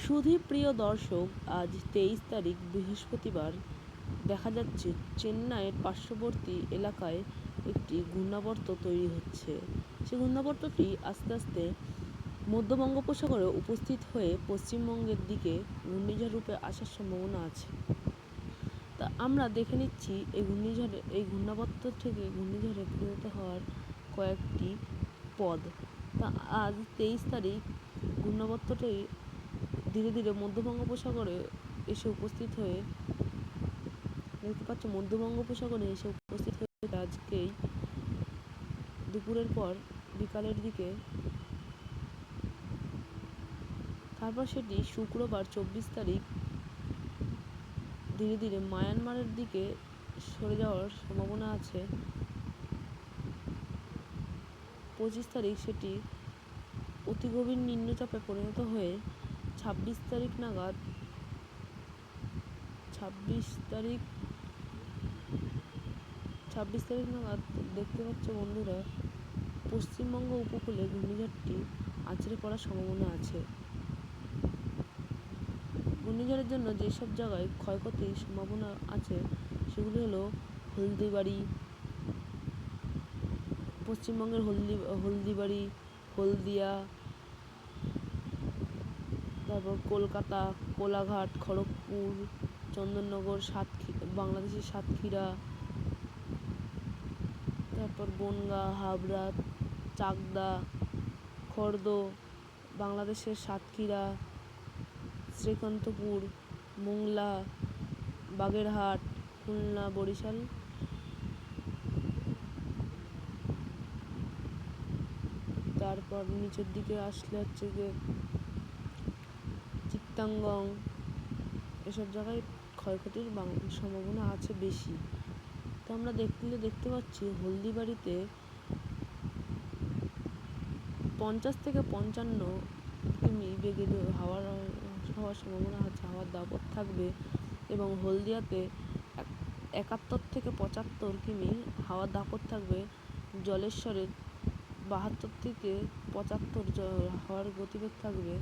সুধীপ্রিয় দর্শক, আজ 23 তারিখ বৃহস্পতিবার। দেখা যাচ্ছে চেন্নাইয়ের পার্শ্ববর্তী এলাকায় একটি ঘূর্ণাবর্ত তৈরি হচ্ছে। সেই ঘূর্ণাবর্তটি আস্তে আস্তে মধ্য বঙ্গোপসাগরে উপস্থিত হয়ে পশ্চিমবঙ্গের দিকে ঘূর্ণিঝড় রূপে আসার সম্ভাবনা আছে। তা আমরা দেখে নিচ্ছি এই ঘূর্ণাবর্ত থেকে ঘূর্ণিঝড়ে পরিণত হওয়ার কয়েকটি পদ। তা আজ 23 তারিখ ঘূর্ণাবর্তটি ধীরে ধীরে মধ্য বঙ্গোপসাগরে এসে উপস্থিত হয়ে দেখতে পাচ্ছ মধ্য বঙ্গোপসাগরে এসে উপস্থিত হয়ে আজকেই দুপুরের পর বিকালের দিকে, তারপর সেটি শুক্রবার 24 তারিখ ধীরে ধীরে মায়ানমারের দিকে সরে যাওয়ার সম্ভাবনা আছে। 25 তারিখ সেটি অতি গভীর নিম্নচাপে পরিণত হয়ে 26 তারিখ নাগাদ দেখতে পাচ্ছ বন্ধুরা, পশ্চিমবঙ্গ উপকূলে ঘূর্ণিঝড়টি আছড়ে পড়ার সম্ভাবনা আছে। ঘূর্ণিঝড়ের জন্য যেসব জায়গায় ক্ষয়ক্ষতির সম্ভাবনা আছে সেগুলি হলো হলদিবাড়ি, পশ্চিমবঙ্গের হলদিবাড়ি, হলদিয়া, তারপর কলকাতা, কোলাঘাট, খড়গপুর, চন্দননগর, বাংলাদেশের সাতক্ষীরা, তারপর বনগাঁ, হাবড়া, চাকদা, খর্দ, বাংলাদেশের সাতক্ষীরা, শ্রীকান্তপুর, মোংলা, বাগেরহাট, খুলনা, বরিশাল, তারপর নিচের দিকে আসলে হচ্ছে যে চিত্তাঙ্গং, এসব জায়গায় ক্ষয়ক্ষতির সম্ভাবনা আছে বেশি। তো আমরা দেখতে পাচ্ছি হলদিবাড়িতে 50 থেকে 55 কিমি বেগে হওয়ার সম্ভাবনা আছে, হাওয়ার দাপট থাকবে। এবং হলদিয়াতে 71 থেকে 75 কিমি হাওয়ার দাপট থাকবে। জলেশ্বরে 72 থেকে 75 হাওয়ার গতিবেগ থাকবে।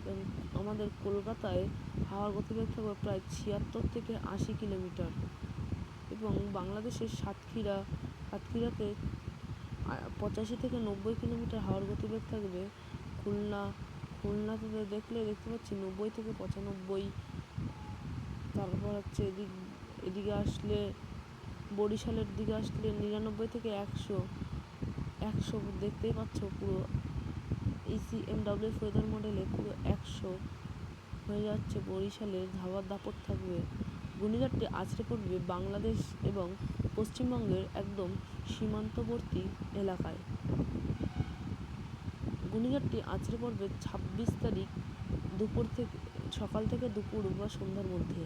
এবং আমাদের কলকাতায় হাওয়ার গতিবেগ থাকবে প্রায় 76 থেকে 80 কিলোমিটার। এবং বাংলাদেশের সাতক্ষীরাতে 85 থেকে 90 কিলোমিটার হাওয়ার গতিবেগ থাকবে। খুলনাতে দেখতে পাচ্ছি 90 থেকে 95। তারপর হচ্ছে এদিকে আসলে বরিশালের দিকে আসলে 99 থেকে 100 দেখতেই পাচ্ছ। পুরো ECMW ওয়েদার মডেলে পুরো 100 হয়ে যাচ্ছে বরিশালের হাওয়ার দাপট থাকবে। ঘূর্ণিঝড়টি আছড়ে পড়বে বাংলাদেশ এবং পশ্চিমবঙ্গের একদম সীমান্তবর্তী এলাকায়। ঘূর্ণিঝড়টি আছড়ে পড়বে 26 তারিখ সকাল থেকে দুপুর বা সন্ধ্যার মধ্যে।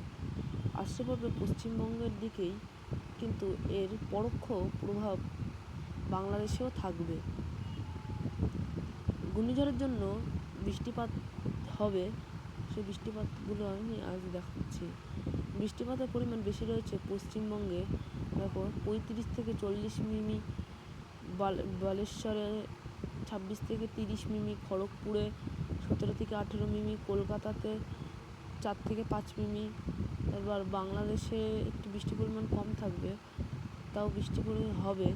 আছড়ে পড়বে পশ্চিমবঙ্গের দিকেই, কিন্তু এর পরোক্ষ প্রভাব বাংলাদেশেও থাকবে। ঘূর্ণিঝড়ের জন্য বৃষ্টিপাত হবে, সেই বৃষ্টিপাতগুলো আমি আজ দেখাচ্ছি। বৃষ্টিপাতের পরিমাণ বেশি রয়েছে পশ্চিমবঙ্গে। দেখো 35 থেকে 40 মিমি, বালেশ্বরে 26 থেকে 30 মিমি, খড়গপুরে 17 থেকে 18 মিমি, কলকাতাতে 4 থেকে 5 মিমি। এবার বাংলাদেশে একটু বৃষ্টির পরিমাণ কম থাকবে, তাও বৃষ্টি পরিমাণ হবে।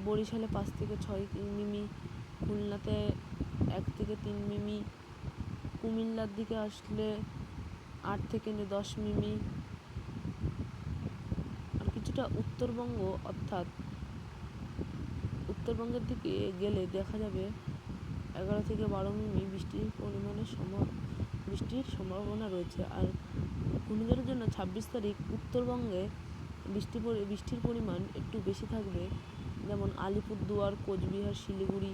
বরিশালে 5 থেকে 6 মিমি, খুলনাতে 1 থেকে 3 মিমি, কুমিল্লার দিকে আসলে 8 থেকে 10 মিমি। আর কিছুটা উত্তরবঙ্গ অর্থাৎ উত্তরবঙ্গের দিকে গেলে দেখা যাবে 11 থেকে 12 মিমি বৃষ্টির সম্ভাবনা রয়েছে। আর ঘূর্ণিঝড়ের জন্য 26 তারিখ উত্তরবঙ্গে বৃষ্টির পরিমাণ একটু বেশি থাকবে। যেমন আলিপুরদুয়ার, কোচবিহার, শিলিগুড়ি,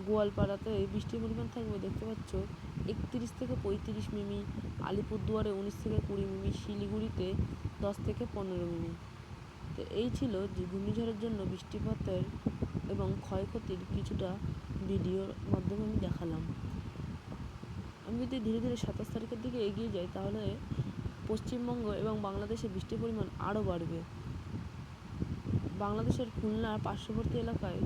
গোয়ালপাড়াতে বৃষ্টির পরিমাণ থাকবে দেখতে পাচ্ছ 31 থেকে 35 মিমি, আলিপুরদুয়ারে 19 থেকে 20 মিমি, শিলিগুড়িতে 10 থেকে 15 মিমি। তো এই ছিল যে ঘূর্ণিঝড়ের জন্য বৃষ্টিপাতের এবং ক্ষয়ক্ষতির কিছুটা ভিডিওর মাধ্যমে আমি দেখালাম। আমি যদি ধীরে ধীরে 27 তারিখের দিকে এগিয়ে যাই, তাহলে পশ্চিমবঙ্গ এবং বাংলাদেশে বৃষ্টির পরিমাণ আরও বাড়বে। বাংলাদেশের খুলনার পার্শ্ববর্তী এলাকায়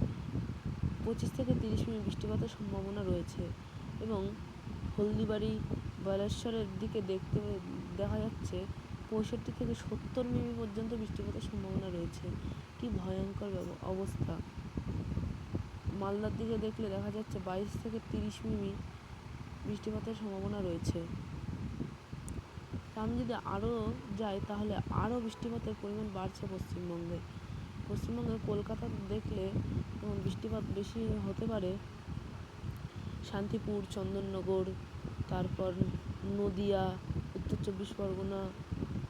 25 থেকে 30 মিমি বৃষ্টিপাতের সম্ভাবনা রয়েছে। এবং হলদিবাড়ি বালেশ্বরের দিকে দেখা যাচ্ছে 65 থেকে 70 মিমি পর্যন্ত বৃষ্টিপাতের সম্ভাবনা রয়েছে। কি ভয়ঙ্কর অবস্থা! মালদার দিকে দেখলে দেখা যাচ্ছে 22 থেকে 30 মিমি বৃষ্টিপাতের সম্ভাবনা রয়েছে। আমি যদি আরও যাই তাহলে আরও বৃষ্টিপাতের পরিমাণ বাড়ছে পশ্চিমবঙ্গের কলকাতা দেখলে যেমন বৃষ্টিপাত বেশি হতে পারে। শান্তিপুর, চন্দননগর, তারপর নদিয়া, উত্তর 24 পরগনা,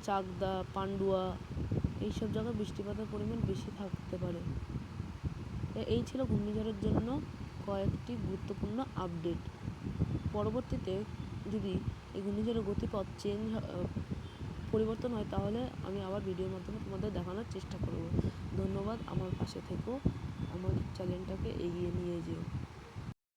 চাকদা, পান্ডুয়া, এইসব জায়গায় বৃষ্টিপাতের পরিমাণ বেশি থাকতে পারে। এই ছিল ঘূর্ণিঝড়ের জন্য কয়েকটি গুরুত্বপূর্ণ আপডেট। পরবর্তীতে যদি এই ঘূর্ণিঝড়ের গতিপথ পরিবর্তন হয় তাহলে আমি আবার ভিডিওর মাধ্যমে তোমাদের দেখানোর চেষ্টা করব। ধন্যবাদ। আমার পাশে থেকো, আমার চ্যানেলটাকে এগিয়ে নিয়ে যেও।